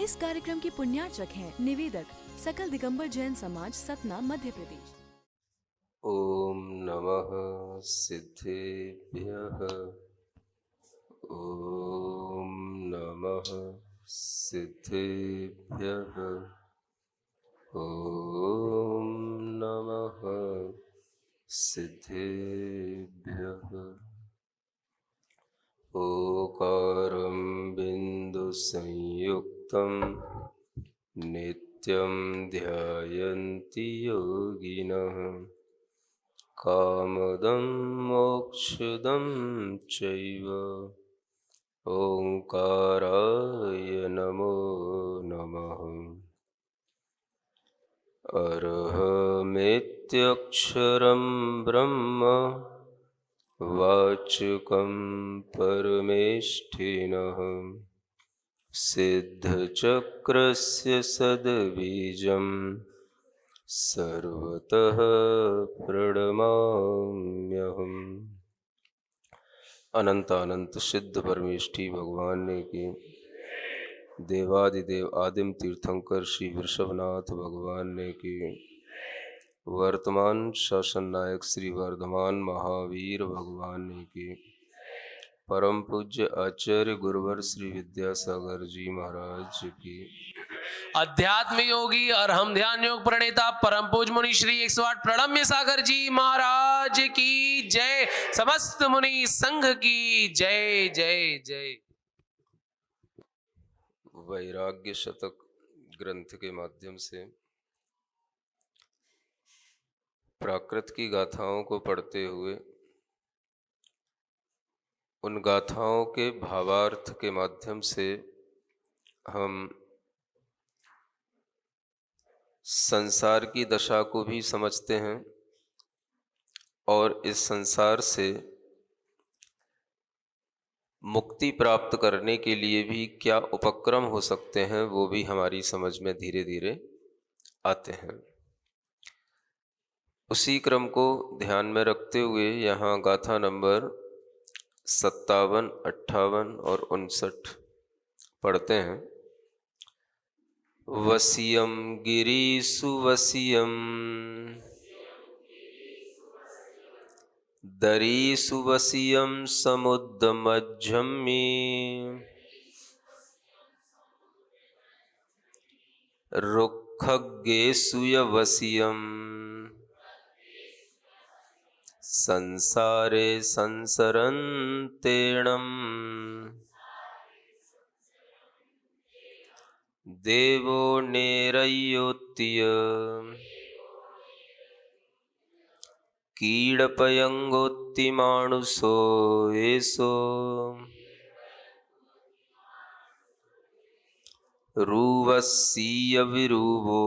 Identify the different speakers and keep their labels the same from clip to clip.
Speaker 1: इस कार्यक्रम के पुण्यार्चक हैं निवेदक सकल दिगंबर जैन समाज, सतना, मध्य प्रदेश।
Speaker 2: ओम नमः सिद्धेभ्यः। ओम नमः सिद्धेभ्यः। ओम नमः सिद्धेभ्यः। ओकारं बिन्दुसंयुक्तं नित्यं ध्यायन्ति योगिनः। कामदं मोक्षदं चैव ओंकाराय नमो नमः। अरहमेत्यक्षरं ब्रह्म वाचकं परमेष्ठिनः। सिद्धचक्रस्य सद्बीजं सर्वतः प्रणमाम्यहम्। अनंत अनंत सिद्ध परमेष्ठी भगवान ने की देवादिदेव आदिम तीर्थंकर श्री वृषभनाथ भगवान ने की वर्तमान शासन नायक श्री वर्धमान महावीर भगवान ने की परम पूज्य आचार्य गुरुवर श्री विद्यासागर जी महाराज की
Speaker 3: अध्यात्म योगी और हम ध्यान योग प्रणेता परम पूज मुनि श्री 108 प्रणम्य सागर जी महाराज की जय। समस्त मुनि संघ की जय जय जय।
Speaker 2: वैराग्य शतक ग्रंथ के माध्यम से प्राकृत की गाथाओं को पढ़ते हुए उन गाथाओं के भावार्थ के माध्यम से हम संसार की दशा को भी समझते हैं और इस संसार से मुक्ति प्राप्त करने के लिए भी क्या उपक्रम हो सकते हैं वो भी हमारी समझ में धीरे धीरे आते हैं। उसी क्रम को ध्यान में रखते हुए यहाँ गाथा नंबर 57, 58 और 59 पढ़ते हैं। वसियम गिरीषु वसियम दरीषु वसियम समुद्रमज्झम्मि रुक्षगेषु वसियम संसारे संसरन्तेणम् देवो नेरयोत्य कीड़पयंगोत्तिमानुषो एषो रुवस्सीय विरुवो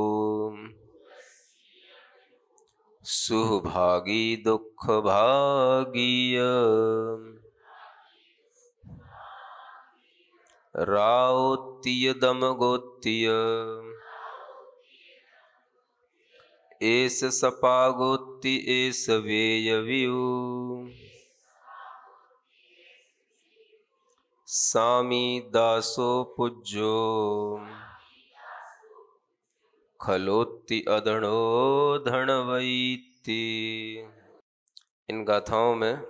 Speaker 2: सुभागी दुःखभागीय राओत्तीय दमगोत्तीय एस सपागोत्ति एस वेयवियु सामी दासो पूज्यो खलोत्ति अधणो धनवैति। इन गाथाओं में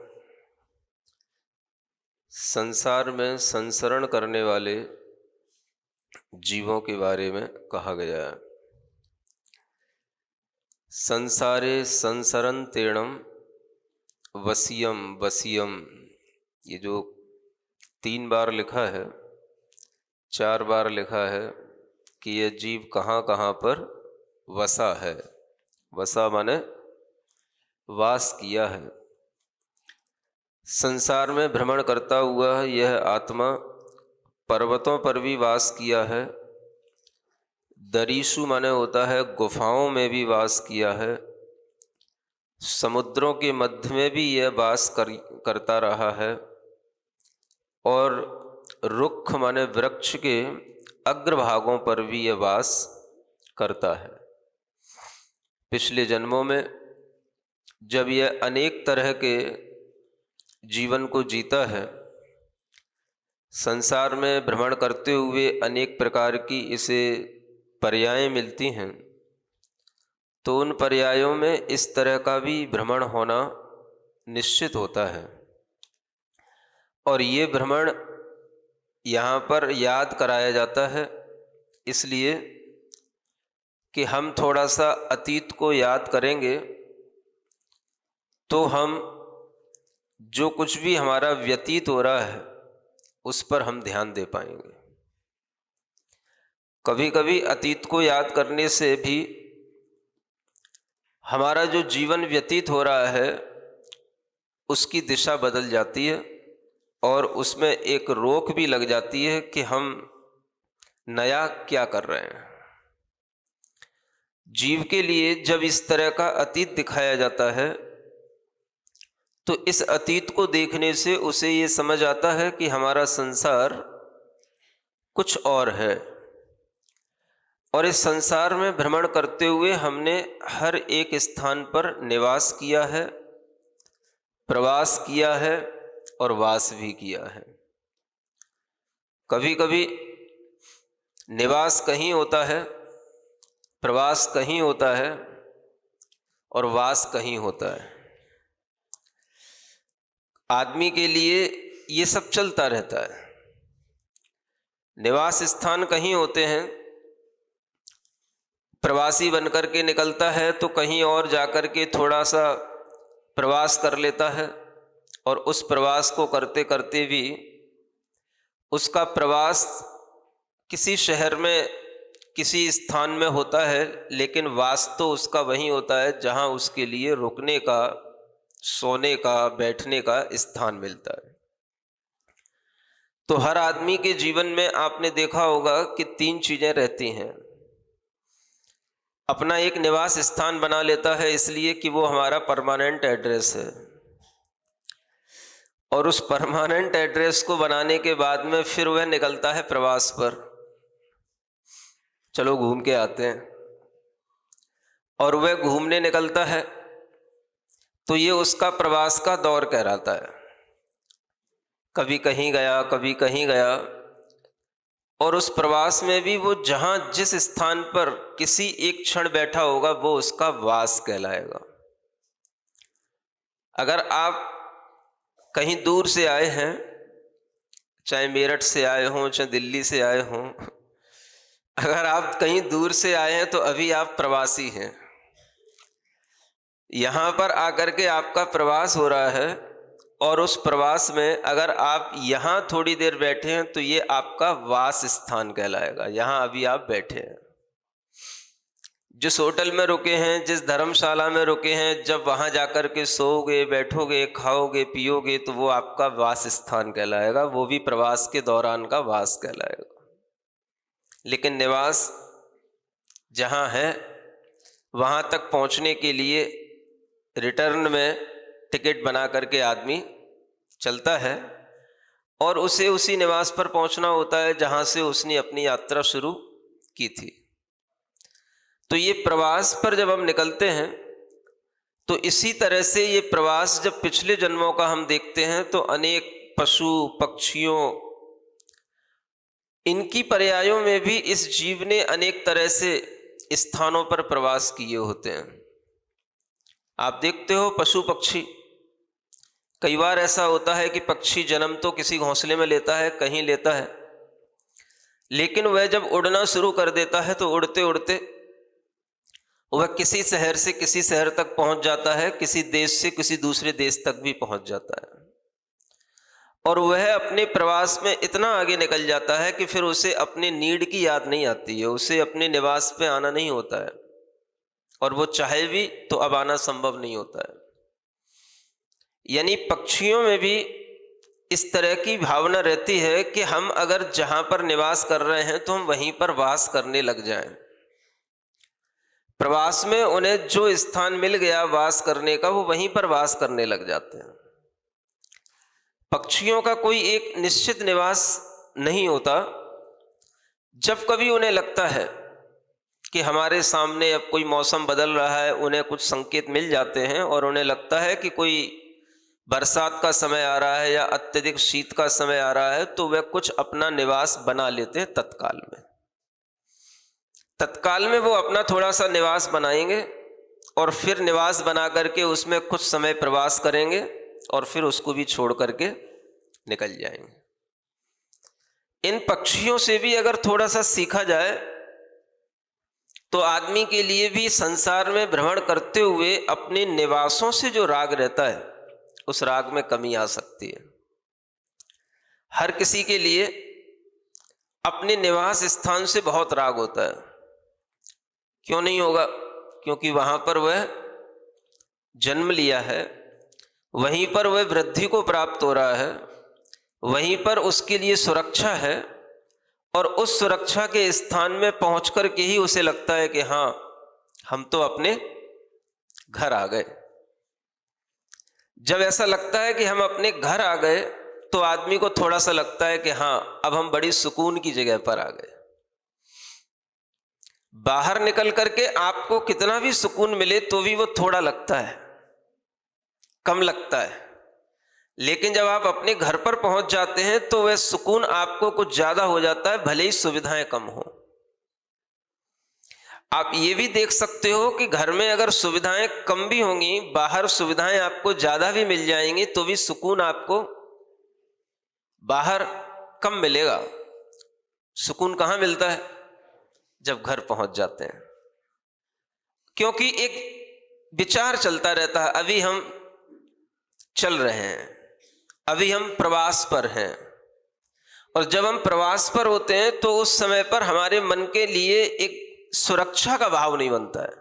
Speaker 2: संसार में संसरण करने वाले जीवों के बारे में कहा गया है। संसारे संसरन्तेणम वसियम वसियम, ये जो 3 बार लिखा है, 4 बार लिखा है कि यह जीव कहाँ कहाँ पर वसा है। वसा माने वास किया है। संसार में भ्रमण करता हुआ यह आत्मा पर्वतों पर भी वास किया है। दरीसु माने होता है गुफाओं में भी वास किया है। समुद्रों के मध्य में भी यह वास करता रहा है। और रुक्ष माने वृक्ष के अग्रभागों पर भी यह वास करता है। पिछले जन्मों में जब यह अनेक तरह के जीवन को जीता है, संसार में भ्रमण करते हुए अनेक प्रकार की इसे पर्यायें मिलती हैं, तो उन पर्यायों में इस तरह का भी भ्रमण होना निश्चित होता है। और ये भ्रमण यहाँ पर याद कराया जाता है इसलिए कि हम थोड़ा सा अतीत को याद करेंगे तो हम जो कुछ भी हमारा व्यतीत हो रहा है उस पर हम ध्यान दे पाएंगे। कभी कभी अतीत को याद करने से भी हमारा जो जीवन व्यतीत हो रहा है उसकी दिशा बदल जाती है और उसमें एक रोक भी लग जाती है कि हम नया क्या कर रहे हैं। जीव के लिए जब इस तरह का अतीत दिखाया जाता है तो इस अतीत को देखने से उसे ये समझ आता है कि हमारा संसार कुछ और है, और इस संसार में भ्रमण करते हुए हमने हर एक स्थान पर निवास किया है, प्रवास किया है और वास भी किया है। कभी कभी निवास कहीं होता है, प्रवास कहीं होता है और वास कहीं होता है। आदमी के लिए ये सब चलता रहता है। निवास स्थान कहीं होते हैं, प्रवासी बनकर के निकलता है तो कहीं और जाकर के थोड़ा सा प्रवास कर लेता है, और उस प्रवास को करते करते भी उसका प्रवास किसी शहर में किसी स्थान में होता है, लेकिन वास तो उसका वहीं होता है जहां उसके लिए रुकने का, सोने का, बैठने का स्थान मिलता है। तो हर आदमी के जीवन में आपने देखा होगा कि 3 चीजें रहती हैं। अपना एक निवास स्थान बना लेता है इसलिए कि वो हमारा परमानेंट एड्रेस है, और उस परमानेंट एड्रेस को बनाने के बाद में फिर वह निकलता है प्रवास पर, चलो घूम के आते हैं। और वह घूमने निकलता है तो ये उसका प्रवास का दौर कहलाता है। कभी कहीं गया, कभी कहीं गया, और उस प्रवास में भी वो जहाँ जिस स्थान पर किसी एक क्षण बैठा होगा वो उसका वास कहलाएगा। अगर आप कहीं दूर से आए हैं, चाहे मेरठ से आए हों, चाहे दिल्ली से आए हों, अगर आप कहीं दूर से आए हैं तो अभी आप प्रवासी हैं। यहाँ पर आकर के आपका प्रवास हो रहा है, और उस प्रवास में अगर आप यहाँ थोड़ी देर बैठे हैं तो ये आपका वास स्थान कहलाएगा। यहाँ अभी आप बैठे हैं, जिस होटल में रुके हैं, जिस धर्मशाला में रुके हैं, जब वहाँ जाकर के सोओगे, बैठोगे, खाओगे, पियोगे तो वो आपका वास स्थान कहलाएगा। वो भी प्रवास के दौरान का वास कहलाएगा। लेकिन निवास जहाँ है वहाँ तक पहुँचने के लिए रिटर्न में टिकट बना करके आदमी चलता है, और उसे उसी निवास पर पहुंचना होता है जहां से उसने अपनी यात्रा शुरू की थी। तो ये प्रवास पर जब हम निकलते हैं तो इसी तरह से ये प्रवास जब पिछले जन्मों का हम देखते हैं तो अनेक पशु पक्षियों, इनकी पर्यायों में भी इस जीव ने अनेक तरह से स्थानों पर प्रवास किए होते हैं। आप देखते हो पशु पक्षी, कई बार ऐसा होता है कि पक्षी जन्म तो किसी घोंसले में लेता है, कहीं लेता है, लेकिन वह जब उड़ना शुरू कर देता है तो उड़ते उड़ते वह किसी शहर से किसी शहर तक पहुंच जाता है, किसी देश से किसी दूसरे देश तक भी पहुंच जाता है, और वह अपने प्रवास में इतना आगे निकल जाता है कि फिर उसे अपने नीड की याद नहीं आती है, उसे अपने निवास पे आना नहीं होता है, और वो चाहे भी तो अब आना संभव नहीं होता है। यानी पक्षियों में भी इस तरह की भावना रहती है कि हम अगर जहां पर निवास कर रहे हैं तो हम वहीं पर वास करने लग जाएं। प्रवास में उन्हें जो स्थान मिल गया वास करने का, वो वहीं पर वास करने लग जाते हैं। पक्षियों का कोई एक निश्चित निवास नहीं होता। जब कभी उन्हें लगता है कि हमारे सामने अब कोई मौसम बदल रहा है, उन्हें कुछ संकेत मिल जाते हैं और उन्हें लगता है कि कोई बरसात का समय आ रहा है या अत्यधिक शीत का समय आ रहा है, तो वे कुछ अपना निवास बना लेते हैं तत्काल में। तत्काल में वो अपना थोड़ा सा निवास बनाएंगे और फिर निवास बना करके उसमें कुछ समय प्रवास करेंगे और फिर उसको भी छोड़ करके निकल जाएंगे। इन पक्षियों से भी अगर थोड़ा सा सीखा जाए तो आदमी के लिए भी संसार में भ्रमण करते हुए अपने निवासों से जो राग रहता है उस राग में कमी आ सकती है। हर किसी के लिए अपने निवास स्थान से बहुत राग होता है। क्यों नहीं होगा? क्योंकि वहां पर वह जन्म लिया है, वहीं पर वह वृद्धि को प्राप्त हो रहा है, वहीं पर उसके लिए सुरक्षा है और उस सुरक्षा के स्थान में पहुंच कर के ही उसे लगता है कि हाँ, हम तो अपने घर आ गए। जब ऐसा लगता है कि हम अपने घर आ गए तो आदमी को थोड़ा सा लगता है कि हाँ, अब हम बड़ी सुकून की जगह पर आ गए। बाहर निकल करके आपको कितना भी सुकून मिले तो भी वो थोड़ा लगता है, कम लगता है। लेकिन जब आप अपने घर पर पहुंच जाते हैं तो वह सुकून आपको कुछ ज्यादा हो जाता है, भले ही सुविधाएं कम हो। आप ये भी देख सकते हो कि घर में अगर सुविधाएं कम भी होंगी, बाहर सुविधाएं आपको ज्यादा भी मिल जाएंगी, तो भी सुकून आपको बाहर कम मिलेगा। सुकून कहां मिलता है? जब घर पहुंच जाते हैं। क्योंकि एक विचार चलता रहता है, अभी हम चल रहे हैं, अभी हम प्रवास पर हैं, और जब हम प्रवास पर होते हैं तो उस समय पर हमारे मन के लिए एक सुरक्षा का भाव नहीं बनता है।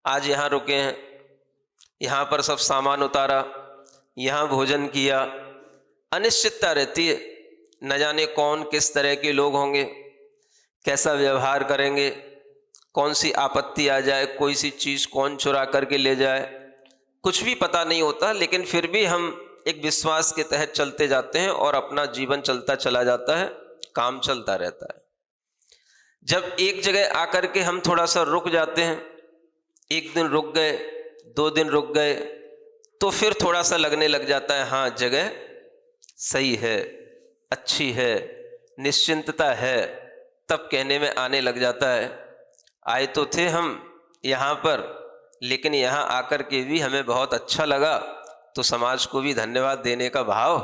Speaker 2: आज यहाँ रुके हैं, यहाँ पर सब सामान उतारा, यहाँ भोजन किया, अनिश्चितता रहती है, न जाने कौन किस तरह के लोग होंगे, कैसा व्यवहार करेंगे, कौन सी आपत्ति आ जाए, कोई सी चीज़ कौन चुरा करके ले जाए, कुछ भी पता नहीं होता। लेकिन फिर भी हम एक विश्वास के तहत चलते जाते हैं और अपना जीवन चलता चला जाता है, काम चलता रहता है। जब एक जगह आकर के हम थोड़ा सा रुक जाते हैं, एक दिन रुक गए, 2 दिन रुक गए, तो फिर थोड़ा सा लगने लग जाता है, हाँ, जगह सही है, अच्छी है, निश्चिंतता है। तब कहने में आने लग जाता है, आए तो थे हम यहाँ पर, लेकिन यहाँ आकर के भी हमें बहुत अच्छा लगा, तो समाज को भी धन्यवाद देने का भाव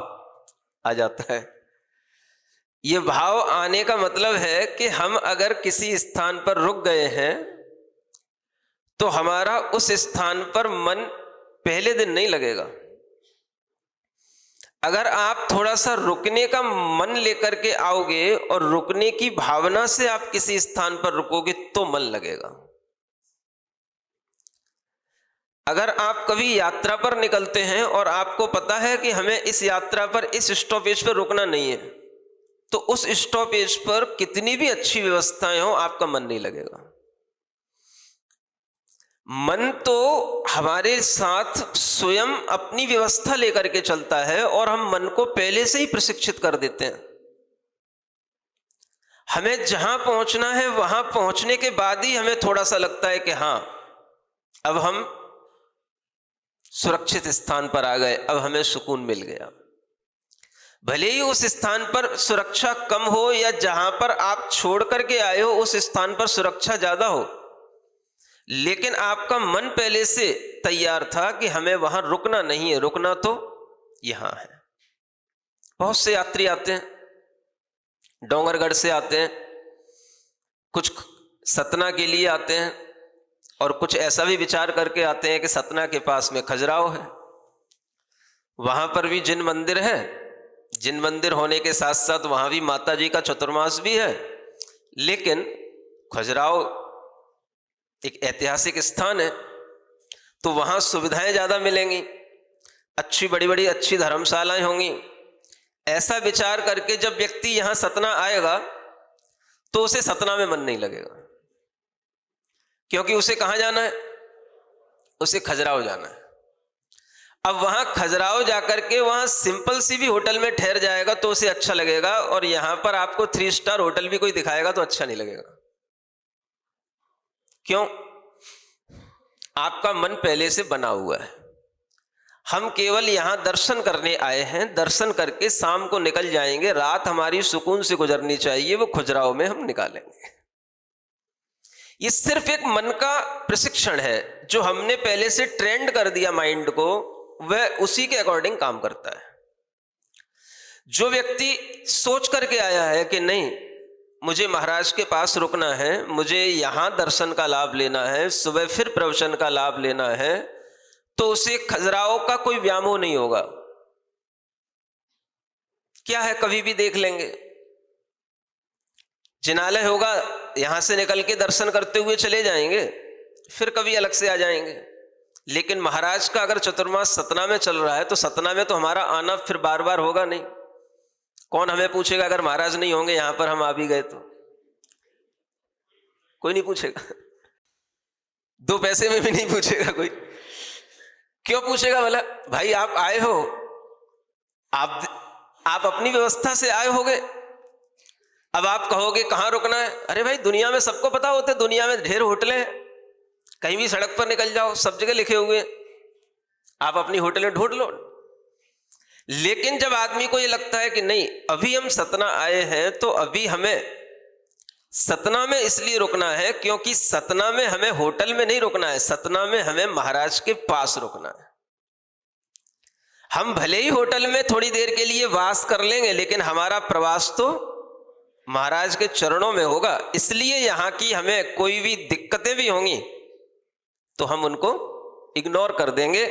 Speaker 2: आ जाता है। ये भाव आने का मतलब है कि हम अगर किसी स्थान पर रुक गए हैं तो हमारा उस स्थान पर मन पहले दिन नहीं लगेगा। अगर आप थोड़ा सा रुकने का मन लेकर के आओगे और रुकने की भावना से आप किसी स्थान पर रुकोगे तो मन लगेगा। अगर आप कभी यात्रा पर निकलते हैं और आपको पता है कि हमें इस यात्रा पर इस स्टॉपेज पर रुकना नहीं है, तो उस स्टॉपेज पर कितनी भी अच्छी व्यवस्थाएं हो, आपका मन नहीं लगेगा। मन तो हमारे साथ स्वयं अपनी व्यवस्था लेकर के चलता है और हम मन को पहले से ही प्रशिक्षित कर देते हैं। हमें जहां पहुंचना है वहां पहुंचने के बाद ही हमें थोड़ा सा लगता है कि हाँ, अब हम सुरक्षित स्थान पर आ गए, अब हमें सुकून मिल गया। भले ही उस स्थान पर सुरक्षा कम हो या जहां पर आप छोड़ करके आए हो उस स्थान पर सुरक्षा ज्यादा हो, लेकिन आपका मन पहले से तैयार था कि हमें वहां रुकना नहीं है, रुकना तो यहां है। बहुत से यात्री आते हैं, डोंगरगढ़ से आते हैं, कुछ सतना के लिए आते हैं, और कुछ ऐसा भी विचार करके आते हैं कि सतना के पास में खजुराहो है, वहां पर भी जिन मंदिर है, जिन मंदिर होने के साथ साथ वहां भी माता जी का चतुर्मास भी है। लेकिन खजुराहो एक ऐतिहासिक स्थान है, तो वहां सुविधाएं ज्यादा मिलेंगी, अच्छी बड़ी बड़ी अच्छी धर्मशालाएं होंगी। ऐसा विचार करके जब व्यक्ति यहां सतना आएगा तो उसे सतना में मन नहीं लगेगा, क्योंकि उसे कहां जाना है? उसे खजुराहो जाना है। अब वहां खजुराहो जाकर के वहां सिंपल सी भी होटल में ठहर जाएगा तो उसे अच्छा लगेगा, और यहां पर आपको 3 स्टार होटल भी कोई दिखाएगा तो अच्छा नहीं लगेगा। क्यों? आपका मन पहले से बना हुआ है। हम केवल यहाँ दर्शन करने आए हैं, दर्शन करके शाम को निकल जाएंगे, रात हमारी सुकून से गुजरनी चाहिए, वो खुजराव में हम निकालेंगे। ये सिर्फ एक मन का प्रशिक्षण है, जो हमने पहले से ट्रेंड कर दिया माइंड को, वह उसी के अकॉर्डिंग काम करता है। जो व्यक्ति सोच करके आया है कि नहीं मुझे महाराज के पास रुकना है, मुझे यहाँ दर्शन का लाभ लेना है, सुबह फिर प्रवचन का लाभ लेना है, तो उसे खजुराहो का कोई व्यामोह नहीं होगा। क्या है, कभी भी देख लेंगे। जिनालय होगा, यहां से निकल के दर्शन करते हुए चले जाएंगे, फिर कभी अलग से आ जाएंगे। लेकिन महाराज का अगर चतुर्मास सतना में चल रहा है तो सतना में तो हमारा आना फिर बार बार होगा नहीं। कौन हमें पूछेगा अगर महाराज नहीं होंगे यहां पर, हम आ भी गए तो? कोई नहीं पूछेगा। 2 पैसे में भी नहीं पूछेगा कोई। क्यों पूछेगा? बोला भाई आप आए हो, आप अपनी व्यवस्था से आए होगे, अब आप कहोगे कहां रुकना है। अरे भाई दुनिया में सबको पता होता है, दुनिया में ढेर होटलें हैं, कहीं भी सड़क पर निकल जाओ सब जगह लिखे हुए, आप अपनी होटलें ढूंढ लो। लेकिन जब आदमी को ये लगता है कि नहीं अभी हम सतना आए हैं, तो अभी हमें सतना में इसलिए रुकना है क्योंकि सतना में हमें होटल में नहीं रुकना है, सतना में हमें महाराज के पास रुकना है। हम भले ही होटल में थोड़ी देर के लिए वास कर लेंगे, लेकिन हमारा प्रवास तो महाराज के चरणों में होगा। इसलिए यहां की हमें कोई भी दिक्कतें भी होंगी तो हम उनको इग्नोर कर देंगे,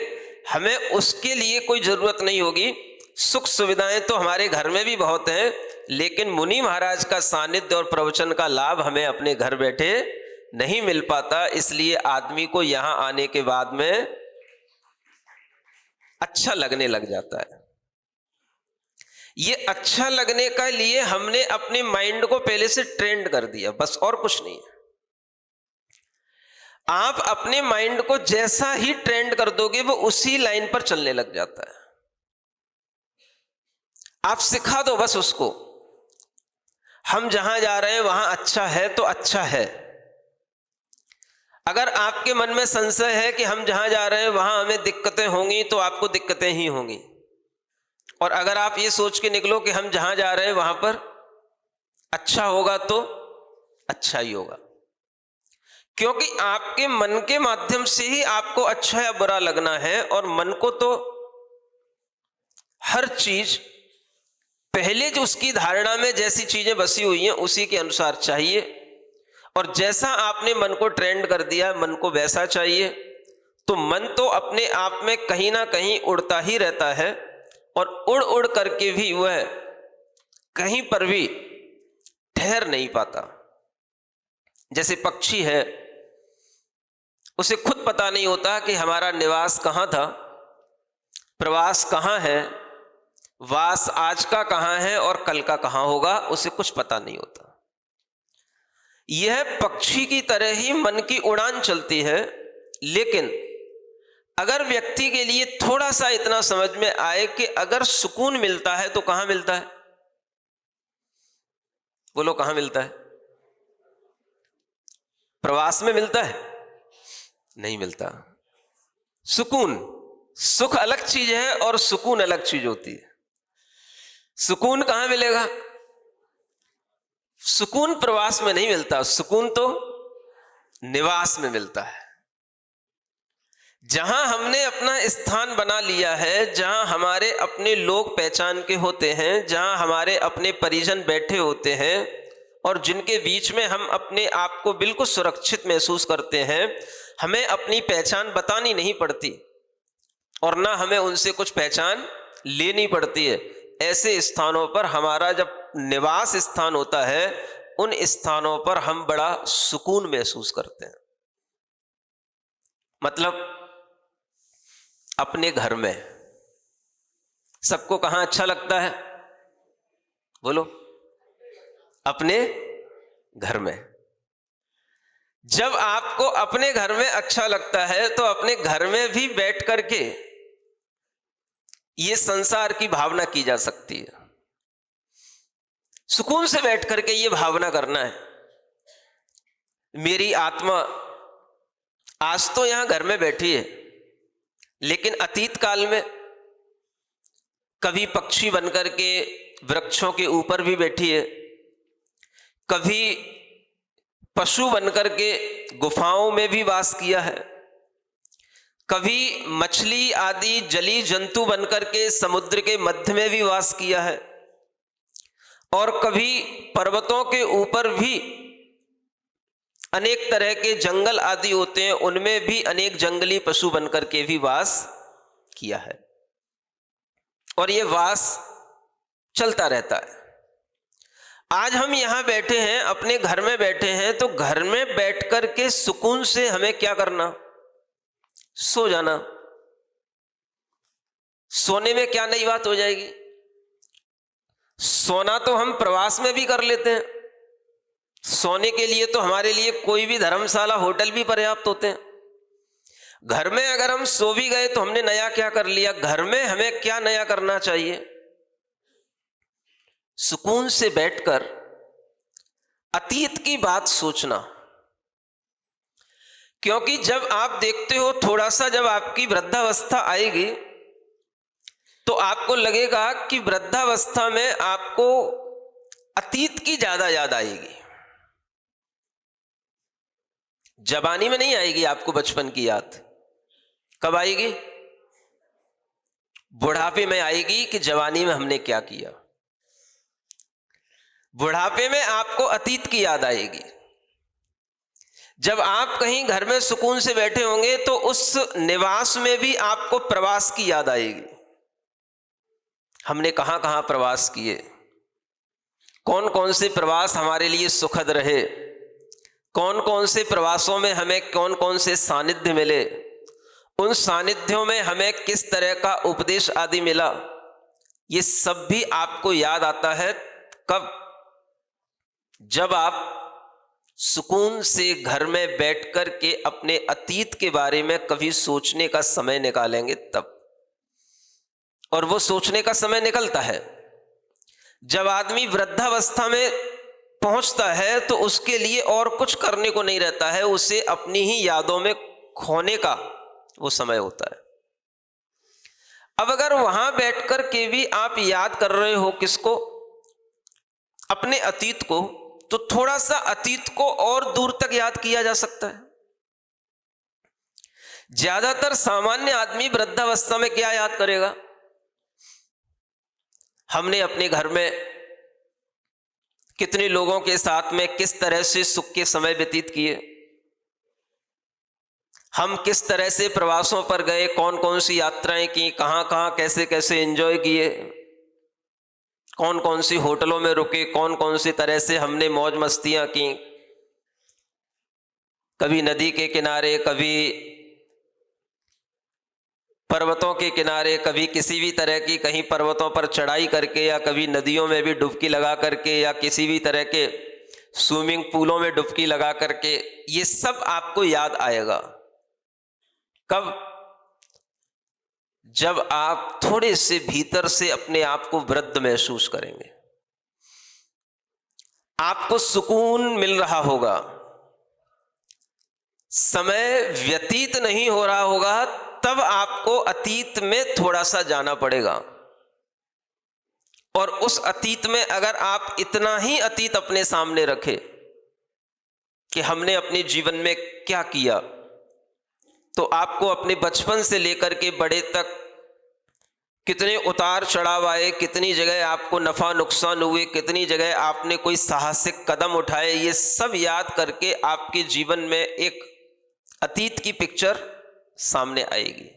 Speaker 2: हमें उसके लिए कोई जरूरत नहीं होगी। सुख सुविधाएं तो हमारे घर में भी बहुत हैं, लेकिन मुनि महाराज का सानिध्य और प्रवचन का लाभ हमें अपने घर बैठे नहीं मिल पाता। इसलिए आदमी को यहां आने के बाद में अच्छा लगने लग जाता है। ये अच्छा लगने का लिए हमने अपने माइंड को पहले से ट्रेंड कर दिया, बस और कुछ नहीं है। आप अपने माइंड को जैसा ही ट्रेंड कर दोगे वो उसी लाइन पर चलने लग जाता है। आप सिखा दो बस उसको, हम जहां जा रहे हैं वहां अच्छा है तो अच्छा है। अगर आपके मन में संशय है कि हम जहां जा रहे हैं वहां हमें दिक्कतें होंगी, तो आपको दिक्कतें ही होंगी। और अगर आप ये सोच के निकलो कि हम जहां जा रहे हैं वहां पर अच्छा होगा, तो अच्छा ही होगा। क्योंकि आपके मन के माध्यम से ही आपको अच्छा या बुरा लगना है, और मन को तो हर चीज पहले जो उसकी धारणा में जैसी चीजें बसी हुई हैं उसी के अनुसार चाहिए, और जैसा आपने मन को ट्रेंड कर दिया मन को वैसा चाहिए। तो मन तो अपने आप में कहीं ना कहीं उड़ता ही रहता है, और उड़ उड़ करके भी वह कहीं पर भी ठहर नहीं पाता। जैसे पक्षी है, उसे खुद पता नहीं होता कि हमारा निवास कहाँ था, प्रवास कहाँ है, वास आज का कहाँ है और कल का कहाँ होगा, उसे कुछ पता नहीं होता। यह पक्षी की तरह ही मन की उड़ान चलती है। लेकिन अगर व्यक्ति के लिए थोड़ा सा इतना समझ में आए कि अगर सुकून मिलता है तो कहां मिलता है, बोलो कहां मिलता है? प्रवास में मिलता है? नहीं मिलता। सुकून, सुख अलग चीज है और सुकून अलग चीज होती है। सुकून कहां मिलेगा? सुकून प्रवास में नहीं मिलता, सुकून तो निवास में मिलता है। जहां हमने अपना स्थान बना लिया है, जहां हमारे अपने लोग पहचान के होते हैं, जहां हमारे अपने परिजन बैठे होते हैं, और जिनके बीच में हम अपने आप को बिल्कुल सुरक्षित महसूस करते हैं, हमें अपनी पहचान बतानी नहीं पड़ती और ना हमें उनसे कुछ पहचान लेनी पड़ती है। ऐसे स्थानों पर हमारा जब निवास स्थान होता है, उन स्थानों पर हम बड़ा सुकून महसूस करते हैं। मतलब अपने घर में सबको कहां अच्छा लगता है, बोलो? अपने घर में। जब आपको अपने घर में अच्छा लगता है तो अपने घर में भी बैठ करके ये संसार की भावना की जा सकती है। सुकून से बैठ करके ये भावना करना है, मेरी आत्मा आज तो यहां घर में बैठी है, लेकिन अतीत काल में कभी पक्षी बनकर के वृक्षों के ऊपर भी बैठी है, कभी पशु बनकर के गुफाओं में भी वास किया है, कभी मछली आदि जलीय जंतु बनकर के समुद्र के मध्य में भी वास किया है, और कभी पर्वतों के ऊपर भी अनेक तरह के जंगल आदि होते हैं, उनमें भी अनेक जंगली पशु बनकर के भी वास किया है। और ये वास चलता रहता है। आज हम यहां बैठे हैं, अपने घर में बैठे हैं, तो घर में बैठ कर के सुकून से हमें क्या करना? सो जाना। सोने में क्या नई बात हो जाएगी? सोना तो हम प्रवास में भी कर लेते हैं। सोने के लिए तो हमारे लिए कोई भी धर्मशाला, होटल भी पर्याप्त होते हैं। घर में अगर हम सो भी गए तो हमने नया क्या कर लिया? घर में हमें क्या नया करना चाहिए? सुकून से बैठकर अतीत की बात सोचना। क्योंकि जब आप देखते हो, थोड़ा सा जब आपकी वृद्धावस्था आएगी तो आपको लगेगा कि वृद्धावस्था में आपको अतीत की ज्यादा याद आएगी। जवानी में नहीं आएगी आपको बचपन की याद। कब आएगी? बुढ़ापे में आएगी कि जवानी में हमने क्या किया। बुढ़ापे में आपको अतीत की याद आएगी। जब आप कहीं घर में सुकून से बैठे होंगे तो उस निवास में भी आपको प्रवास की याद आएगी। हमने कहां कहां प्रवास किए, कौन कौन से प्रवास हमारे लिए सुखद रहे, कौन कौन से प्रवासों में हमें कौन कौन से सानिध्य मिले, उन सानिध्यों में हमें किस तरह का उपदेश आदि मिला, ये सब भी आपको याद आता है। कब? जब आप सुकून से घर में बैठकर के अपने अतीत के बारे में कभी सोचने का समय निकालेंगे तब। और वो सोचने का समय निकलता है जब आदमी वृद्धावस्था में पहुंचता है, तो उसके लिए और कुछ करने को नहीं रहता है, उसे अपनी ही यादों में खोने का वो समय होता है। अब अगर वहां बैठकर के भी आप याद कर रहे हो किसको? अपने अतीत को, तो थोड़ा सा अतीत को और दूर तक याद किया जा सकता है। ज्यादातर सामान्य आदमी वृद्धावस्था में क्या याद करेगा? हमने अपने घर में कितने लोगों के साथ में किस तरह से सुख के समय व्यतीत किए, हम किस तरह से प्रवासों पर गए, कौन कौन सी यात्राएं की, कहां कहां कैसे कैसे एंजॉय किए, कौन कौन सी होटलों में रुके, कौन कौन सी तरह से हमने मौज मस्तियां की। कभी नदी के किनारे, कभी पर्वतों के किनारे, कभी किसी भी तरह की कहीं पर्वतों पर चढ़ाई करके, या कभी नदियों में भी डुबकी लगा करके, या किसी भी तरह के स्विमिंग पूलों में डुबकी लगा करके। ये सब आपको याद आएगा। कब? जब आप थोड़े से भीतर से अपने आप को वृद्ध महसूस करेंगे, आपको सुकून मिल रहा होगा, समय व्यतीत नहीं हो रहा होगा, तब आपको अतीत में थोड़ा सा जाना पड़ेगा। और उस अतीत में अगर आप इतना ही अतीत अपने सामने रखे कि हमने अपने जीवन में क्या किया, तो आपको अपने बचपन से लेकर के बड़े तक कितने उतार चढ़ाव आए, कितनी जगह आपको नफा नुकसान हुए, कितनी जगह आपने कोई साहसिक कदम उठाए, ये सब याद करके आपके जीवन में एक अतीत की पिक्चर सामने आएगी।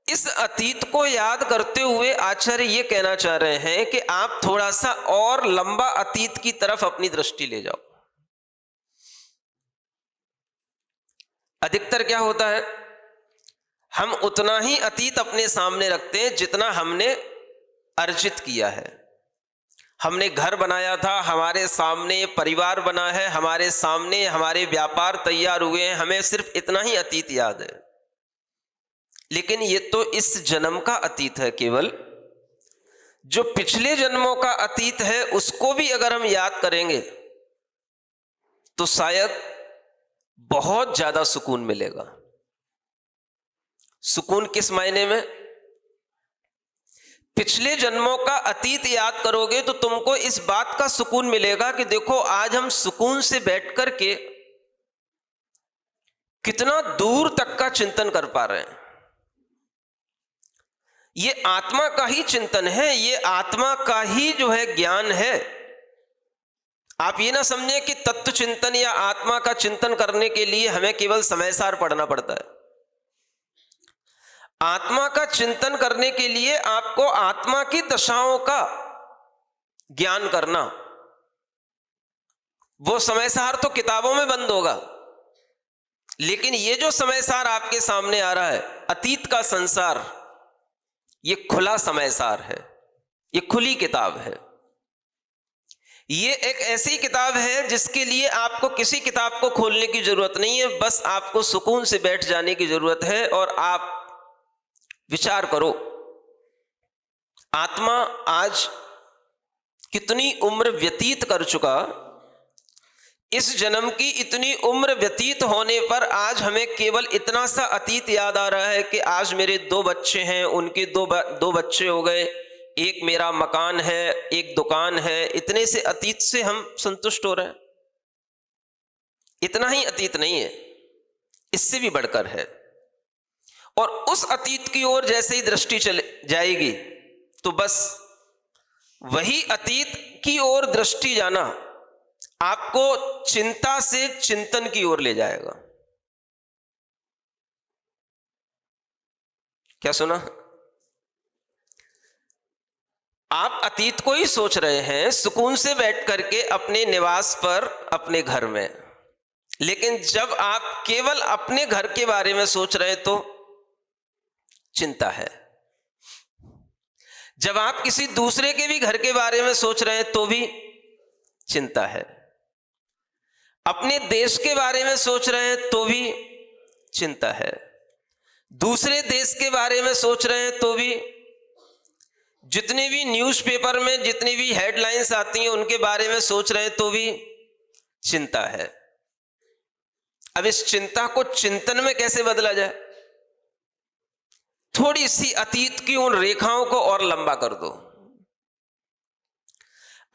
Speaker 2: इस अतीत को याद करते हुए आचार्य ये कहना चाह रहे हैं कि आप थोड़ा सा और लंबा अतीत की तरफ अपनी दृष्टि ले जाओ। अधिकतर क्या होता है, हम उतना ही अतीत अपने सामने रखते हैं जितना हमने अर्जित किया है। हमने घर बनाया था, हमारे सामने परिवार बना है, हमारे सामने हमारे व्यापार तैयार हुए हैं, हमें सिर्फ इतना ही अतीत याद है। लेकिन ये तो इस जन्म का अतीत है केवल। जो पिछले जन्मों का अतीत है उसको भी अगर हम याद करेंगे तो शायद बहुत ज्यादा सुकून मिलेगा। सुकून किस मायने में? पिछले जन्मों का अतीत याद करोगे तो तुमको इस बात का सुकून मिलेगा कि देखो आज हम सुकून से बैठ करके कितना दूर तक का चिंतन कर पा रहे हैं। ये आत्मा का ही चिंतन है, ये आत्मा का ही जो है ज्ञान है। आप ये ना समझें कि तत्व चिंतन या आत्मा का चिंतन करने के लिए हमें केवल समयसार पढ़ना पड़ता है। आत्मा का चिंतन करने के लिए आपको आत्मा की दशाओं का ज्ञान करना, वो समयसार तो किताबों में बंद होगा, लेकिन ये जो समयसार आपके सामने आ रहा है, अतीत का संसार, ये खुला समयसार है, ये खुली किताब है। ये एक ऐसी किताब है जिसके लिए आपको किसी किताब को खोलने की जरूरत नहीं है, बस आपको सुकून से बैठ जाने की जरूरत है। और आप विचार करो, आत्मा आज कितनी उम्र व्यतीत कर चुका, इस जन्म की इतनी उम्र व्यतीत होने पर आज हमें केवल इतना सा अतीत याद आ रहा है कि आज मेरे 2 बच्चे हैं, उनके दो बच्चे हो गए, एक मेरा मकान है, एक दुकान है। इतने से अतीत से हम संतुष्ट हो रहे हैं। इतना ही अतीत नहीं है, इससे भी बढ़कर है। और उस अतीत की ओर जैसे ही दृष्टि चले जाएगी तो बस वही अतीत की ओर दृष्टि जाना आपको चिंता से चिंतन की ओर ले जाएगा। क्या सुना? आप अतीत को ही सोच रहे हैं सुकून से बैठ करके अपने निवास पर, अपने घर में, लेकिन जब आप केवल अपने घर के बारे में सोच रहे हैं तो चिंता है। जब आप किसी दूसरे के भी घर के बारे में सोच रहे हैं तो भी चिंता है। अपने देश के बारे में सोच रहे हैं तो भी चिंता है। दूसरे देश के बारे में सोच रहे हैं तो भी, जितने भी न्यूज़पेपर में जितनी भी हेडलाइंस आती हैं उनके बारे में सोच रहे हैं तो भी चिंता है। अब इस चिंता को चिंतन में कैसे बदला जाए? थोड़ी सी अतीत की उन रेखाओं को और लंबा कर दो।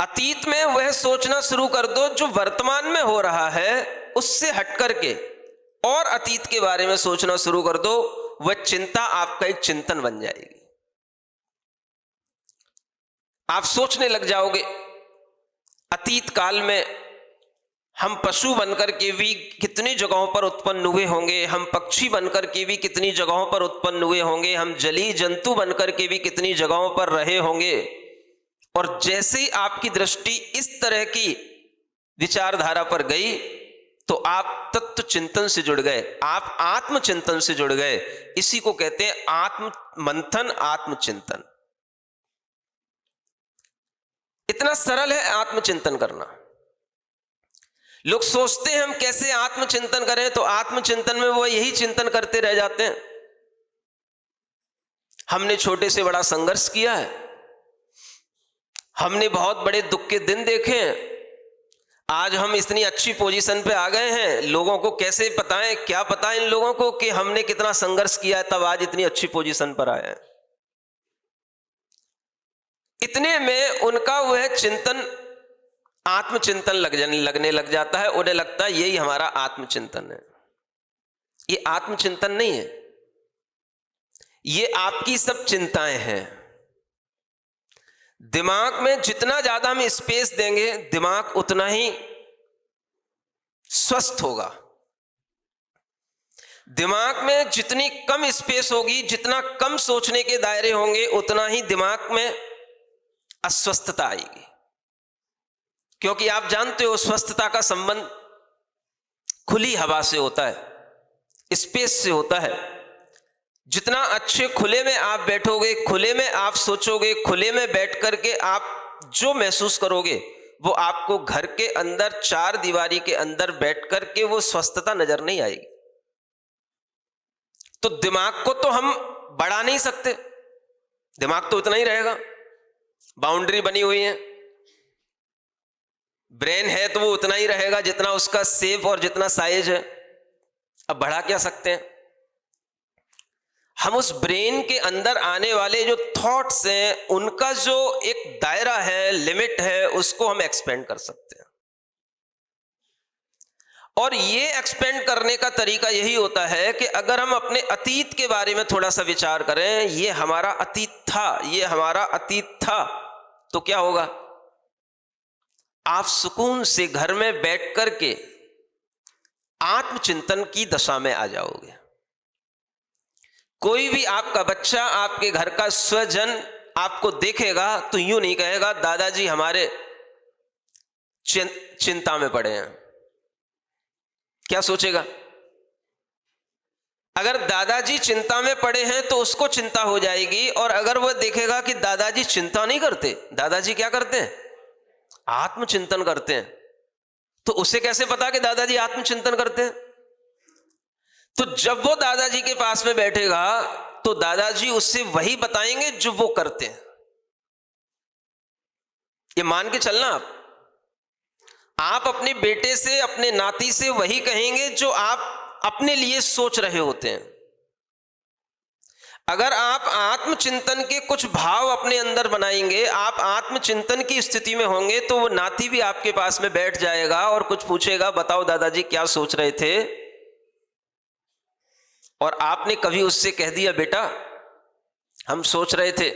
Speaker 2: अतीत में वह सोचना शुरू कर दो जो वर्तमान में हो रहा है, उससे हट करके और अतीत के बारे में सोचना शुरू कर दो। वह चिंता आपका एक चिंतन बन जाएगी। आप सोचने लग जाओगे अतीत काल में हम पशु बनकर के भी कितनी जगहों पर उत्पन्न हुए होंगे, हम पक्षी बनकर के भी कितनी जगहों पर उत्पन्न हुए होंगे, हम जलीय जंतु बनकर के भी कितनी जगहों पर रहे होंगे। और जैसे ही आपकी दृष्टि इस तरह की विचारधारा पर गई तो आप तत्व चिंतन से जुड़ गए, आप आत्मचिंतन से जुड़ गए। इसी को कहते हैं आत्म मंथन, आत्मचिंतन। इतना सरल है आत्मचिंतन करना। लोग सोचते हैं हम कैसे आत्मचिंतन करें, तो आत्मचिंतन में वो यही चिंतन करते रह जाते हैं। हमने छोटे से बड़ा संघर्ष किया है, हमने बहुत बड़े दुख के दिन देखे हैं, आज हम इतनी अच्छी पोजीशन पे आ गए हैं। लोगों को कैसे बताएं, क्या पता इन लोगों को कि हमने कितना संघर्ष किया है तब आज इतनी अच्छी पोजीशन पर आए हैं। इतने में उनका वह चिंतन आत्मचिंतन लगने लग जाता है। उन्हें लगता है यही हमारा आत्मचिंतन है। ये आत्मचिंतन नहीं है, ये आपकी सब चिंताएं हैं। दिमाग में जितना ज्यादा हम स्पेस देंगे, दिमाग उतना ही स्वस्थ होगा। दिमाग में जितनी कम स्पेस होगी, जितना कम सोचने के दायरे होंगे, उतना ही दिमाग में अस्वस्थता आएगी। क्योंकि आप जानते हो स्वस्थता का संबंध खुली हवा से होता है, स्पेस से होता है। जितना अच्छे खुले में आप बैठोगे, खुले में आप सोचोगे, खुले में बैठ करके आप जो महसूस करोगे वो आपको घर के अंदर 4 दीवारी के अंदर बैठ करके वो स्वस्थता नजर नहीं आएगी। तो दिमाग को तो हम बढ़ा नहीं सकते, दिमाग तो उतना ही रहेगा। बाउंड्री बनी हुई है, ब्रेन है तो वो उतना ही रहेगा जितना उसका शेप और जितना साइज है। अब बढ़ा क्या सकते हैं? हम उस ब्रेन के अंदर आने वाले जो थॉट्स हैं उनका जो एक दायरा है, लिमिट है, उसको हम एक्सपेंड कर सकते हैं। और ये एक्सपेंड करने का तरीका यही होता है कि अगर हम अपने अतीत के बारे में थोड़ा सा विचार करें, ये हमारा अतीत था, ये हमारा अतीत था, तो क्या होगा? आप सुकून से घर में बैठ करके आत्मचिंतन की दशा में आ जाओगे। कोई भी आपका बच्चा, आपके घर का स्वजन आपको देखेगा तो यूं नहीं कहेगा दादाजी हमारे चिंता में पड़े हैं। क्या सोचेगा? अगर दादाजी चिंता में पड़े हैं तो उसको चिंता हो जाएगी, और अगर वह देखेगा कि दादाजी चिंता नहीं करते, दादाजी क्या करते हैं? आत्मचिंतन करते हैं, तो उसे कैसे पता कि दादाजी आत्मचिंतन करते हैं? तो जब वो दादाजी के पास में बैठेगा तो दादाजी उससे वही बताएंगे जो वो करते हैं। ये मान के चलना, आप अपने बेटे से, अपने नाती से वही कहेंगे जो आप अपने लिए सोच रहे होते हैं। अगर आप आत्मचिंतन के कुछ भाव अपने अंदर बनाएंगे, आप आत्मचिंतन की स्थिति में होंगे, तो वो नाती भी आपके पास में बैठ जाएगा और कुछ पूछेगा, बताओ दादाजी क्या सोच रहे थे? और आपने कभी उससे कह दिया, बेटा हम सोच रहे थे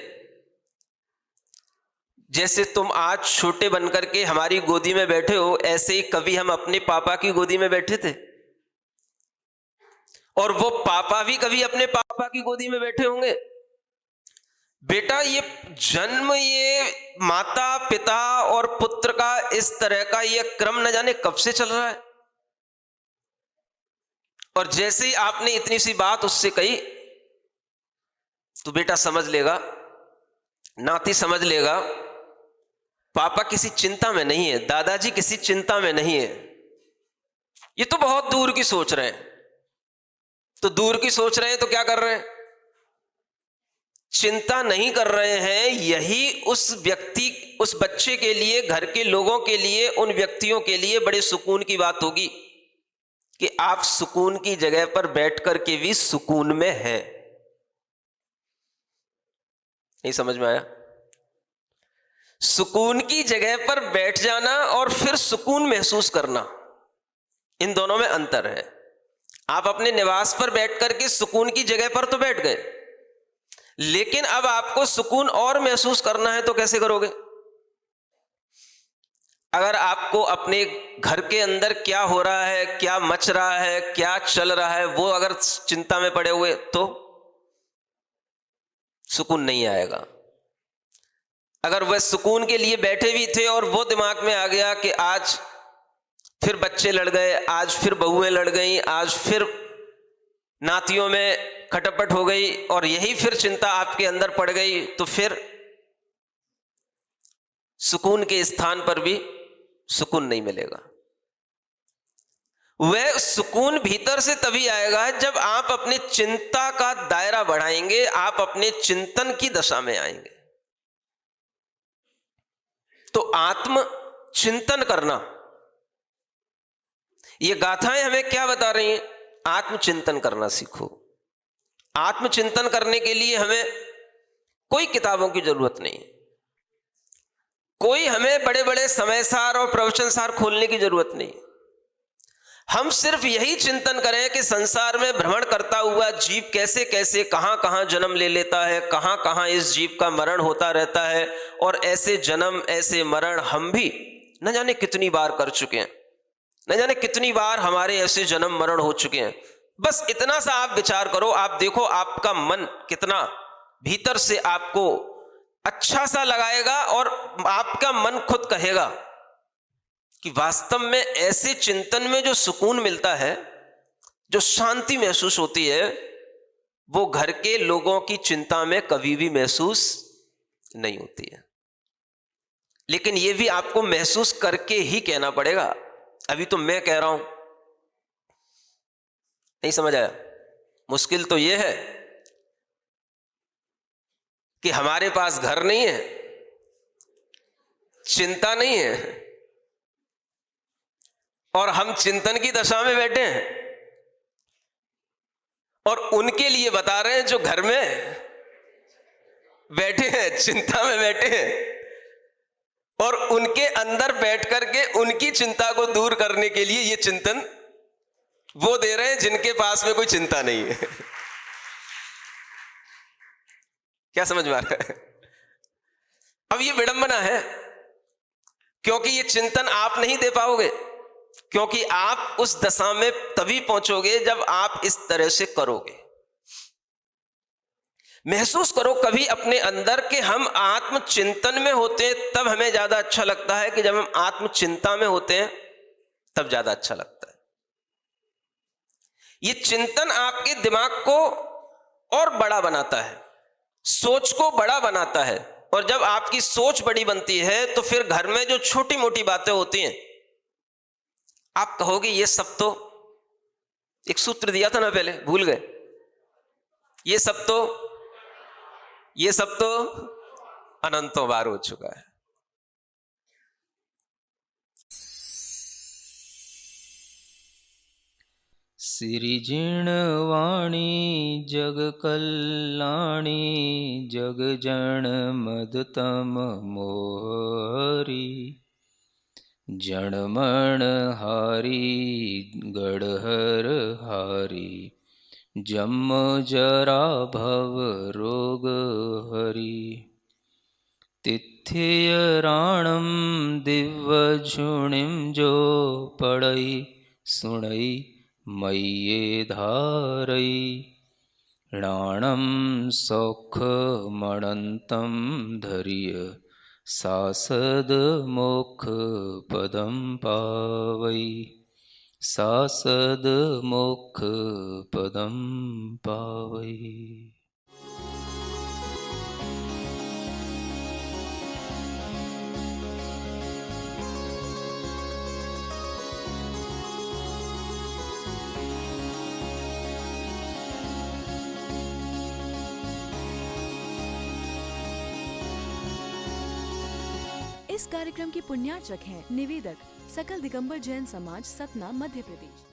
Speaker 2: जैसे तुम आज छोटे बनकर के हमारी गोदी में बैठे हो, ऐसे ही कभी हम अपने पापा की गोदी में बैठे थे, और वो पापा भी कभी अपने पापा की गोदी में बैठे होंगे। बेटा ये जन्म, ये माता पिता और पुत्र का इस तरह का ये क्रम न जाने कब से चल रहा है। और जैसे ही आपने इतनी सी बात उससे कही तो बेटा समझ लेगा, नाती समझ लेगा, पापा किसी चिंता में नहीं है, दादाजी किसी चिंता में नहीं है, ये तो बहुत दूर की सोच रहे हैं। तो दूर की सोच रहे हैं तो क्या कर रहे हैं? चिंता नहीं कर रहे हैं। यही उस व्यक्ति, उस बच्चे के लिए, घर के लोगों के लिए, उन व्यक्तियों के लिए बड़े सुकून की बात होगी कि आप सुकून की जगह पर बैठ करके भी सुकून में हैं। नहीं समझ में आया? सुकून की जगह पर बैठ जाना और फिर सुकून महसूस करना, इन दोनों में अंतर है। आप अपने निवास पर बैठ करके सुकून की जगह पर तो बैठ गए, लेकिन अब आपको सुकून और महसूस करना है तो कैसे करोगे? अगर आपको अपने घर के अंदर क्या हो रहा है, क्या मच रहा है, क्या चल रहा है, वो अगर चिंता में पड़े हुए तो सुकून नहीं आएगा। अगर वह सुकून के लिए बैठे भी थे और वो दिमाग में आ गया कि आज फिर बच्चे लड़ गए, आज फिर बहुएं लड़ गई, आज फिर नातियों में खटापट हो गई, और यही फिर चिंता आपके अंदर पड़ गई, तो फिर सुकून के स्थान पर भी सुकून नहीं मिलेगा। वह सुकून भीतर से तभी आएगा जब आप अपने चिंता का दायरा बढ़ाएंगे, आप अपने चिंतन की दशा में आएंगे। तो आत्म चिंतन करना, ये गाथाएं हमें क्या बता रही हैं? आत्मचिंतन करना सीखो। आत्मचिंतन करने के लिए हमें कोई किताबों की जरूरत नहीं, कोई हमें बड़े बड़े समयसार और प्रवचनसार खोलने की जरूरत नहीं। हम सिर्फ यही चिंतन करें कि संसार में भ्रमण करता हुआ जीव कैसे कैसे कहां कहां जन्म ले लेता है, कहां कहां इस जीव का मरण होता रहता है, और ऐसे जन्म ऐसे मरण हम भी न जाने कितनी बार कर चुके हैं, न जाने कितनी बार हमारे ऐसे जन्म मरण हो चुके हैं। बस इतना सा आप विचार करो, आप देखो आपका मन कितना भीतर से आपको अच्छा सा लगाएगा, और आपका मन खुद कहेगा कि वास्तव में ऐसे चिंतन में जो सुकून मिलता है, जो शांति महसूस होती है, वो घर के लोगों की चिंता में कभी भी महसूस नहीं होती है। लेकिन ये भी आपको महसूस करके ही कहना पड़ेगा। अभी तो मैं कह रहा हूं, नहीं समझ आया? मुश्किल तो ये है कि हमारे पास घर नहीं है, चिंता नहीं है, और हम चिंतन की दशा में बैठे हैं, और उनके लिए बता रहे हैं जो घर में बैठे हैं, चिंता में बैठे हैं, और उनके अंदर बैठ करके उनकी चिंता को दूर करने के लिए ये चिंतन वो दे रहे हैं जिनके पास में कोई चिंता नहीं है। क्या समझ में आ रहा है? अब ये विडंबना है, क्योंकि ये चिंतन आप नहीं दे पाओगे, क्योंकि आप उस दशा में तभी पहुंचोगे जब आप इस तरह से करोगे। महसूस करो कभी अपने अंदर के हम आत्म चिंतन में होते हैं तब हमें ज्यादा अच्छा लगता है कि जब हम आत्म चिंता में होते हैं तब ज्यादा अच्छा लगता है। ये चिंतन आपके दिमाग को और बड़ा बनाता है, सोच को बड़ा बनाता है, और जब आपकी सोच बड़ी बनती है तो फिर घर में जो छोटी मोटी बातें होती हैं आप कहोगे ये सब तो, एक सूत्र दिया था ना पहले, भूल गए, ये सब तो अनंतों बार हो चुका है।
Speaker 4: सिरिजिणवाणी जग कल्याणी जग जन मदतम मोहरी जनमण हारी गढ़हर हारी जम जरा भव रोग हरि तिथ्य राणम दिव्य झुणिम जो पड़ई सुणई मय्ये धारई राणम सौख मणंतम धैर्य सासद मोक्ष पदम पावई सासद मोक्ष पदम पावई।
Speaker 1: इस कार्यक्रम की पुण्यार्चक हैं निवेदक सकल दिगंबर जैन समाज, सतना, मध्य प्रदेश।